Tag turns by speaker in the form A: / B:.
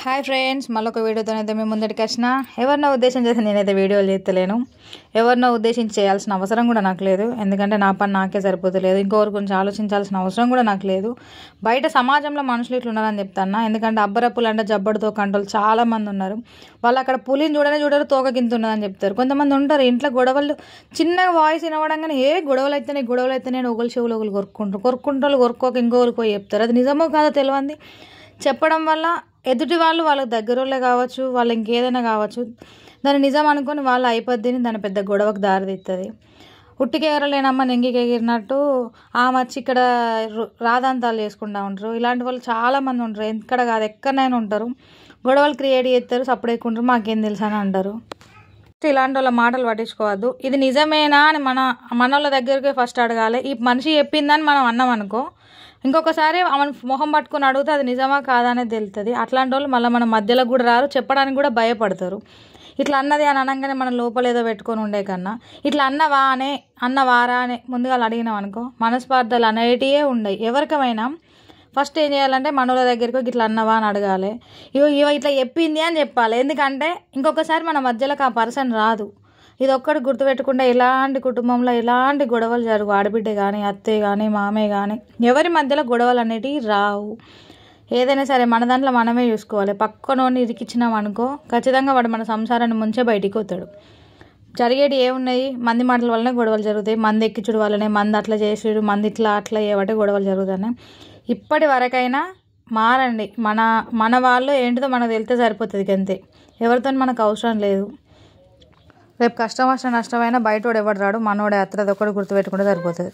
A: Hi friends, మళ్ళొక వీడియోతోనైతే మేము ముందటికి వచ్చిన. ఎవరినో ఉద్దేశం చేసి నేనైతే వీడియోలు చేస్తలేను. ఎవరినో ఉద్దేశించి చేయాల్సిన అవసరం కూడా నాకు లేదు. ఎందుకంటే నా పని నాకే సరిపోతలేదు. ఇంకొకరి గురించి ఆలోచించాల్సిన అవసరం కూడా నాకు లేదు. బయట సమాజంలో మనుషులు ఇట్లా ఉన్నారని చెప్తాను. ఎందుకంటే అబ్బరప్పులు అంటే జబ్బడితో కంటోళ్ళు చాలామంది ఉన్నారు. వాళ్ళు అక్కడ పులిని చూడరు, తోక గింత ఉన్నదని చెప్తారు. కొంతమంది ఉంటారు ఇంట్లో గొడవలు, చిన్నగా వాయిస్ వినవడంగానే గొడవలు అయితేనే ఒకళ్ళు చెవులు ఒకళ్ళు కొరుక్కోక ఇంకొకరికి పోయి చెప్తారు. అది నిజమో కాదో తెలియంది చెప్పడం వల్ల ఎదుటి వాళ్ళు వాళ్ళకి దగ్గరోళ్ళే కావచ్చు, వాళ్ళు ఇంకేదైనా కావచ్చు, దాన్ని నిజం అనుకొని వాళ్ళ అయిపోద్దిని దాని పెద్ద గొడవకు దారితీస్తుంది. ఉట్టికెగరలేనమ్మ నెంగికి ఎగిరినట్టు వచ్చి ఇక్కడ రాధాంతాలు చేసుకుంటూ ఉంటారు. ఇలాంటి వాళ్ళు చాలామంది ఉంటారు. ఎక్కడ కాదు ఎక్కడైనా ఉంటారు. గొడవలు క్రియేట్ చేస్తారు, సపరేట్కుంటారు, మాకేం తెలుసు అని అంటారు. ఇలాంటి వాళ్ళ మాటలు పట్టించుకోవద్దు. ఇది నిజమేనా అని మన వాళ్ళ దగ్గరికి ఫస్ట్ అడగాలి. ఈ మనిషి చెప్పిందని మనం అన్నాం అనుకో, ఇంకొకసారి ఆమెను మొహం పట్టుకొని అడిగితే అది నిజమా కాదా అనేది తెలుస్తుంది. అట్లాంటి వాళ్ళు మళ్ళీ మన మధ్యలో కూడా రారు, చెప్పడానికి కూడా భయపడతారు. ఇట్లా అన్నది అని అనగానే మనం లోపల ఏదో పెట్టుకొని ఉండే కన్నా ఇట్లా అన్నవారా అనే ముందుగా అడిగినాం అనుకో, మనస్పార్థాలు అనేటివే ఉండయి. ఎవరికమైనా ఫస్ట్ ఏం చేయాలంటే మనోళ్ళ దగ్గరికి ఇట్లా అన్నవా అని అడగాలి. ఇట్లా చెప్పింది అని చెప్పాలి. ఎందుకంటే ఇంకొకసారి మన మధ్యలోకి ఆ పర్సన్ రాదు. ఇది ఒక్కటి గుర్తుపెట్టుకుంటే ఎలాంటి కుటుంబంలో ఎలాంటి గొడవలు జరుగు, ఆడబిడ్డ కానీ అత్తే కానీ మామే కానీ ఎవరి మధ్యలో గొడవలు అనేటివి రావు. ఏదైనా సరే మన దాంట్లో మనమే చూసుకోవాలి. పక్కనోని ఇరికిచ్చినాం అనుకో, ఖచ్చితంగా వాడు మన సంసారాన్ని ముంచే బయటికి వస్తాడు. జరిగేటి ఏమున్నాయి, మంది మాటల వల్లనే గొడవలు జరుగుతాయి. మంది ఎక్కించుడు వల్లనే, మంది అట్లా చేసేడు, మంది ఇట్లా అట్లా చేయబట్టే గొడవలు జరుగుతున్నాయి. ఇప్పటి వరకైనా మారండి. మన వాళ్ళు ఏంటిదో మనకు తెలితే సరిపోతుంది అంతే. ఎవరితో మనకు అవసరం లేదు. రేపు కష్టం నష్టమైనా బయటోడు ఎవడు రాడు, మనోడే అత్ర. అది ఒక్కటి గుర్తుపెట్టుకుంటే సరిపోతుంది.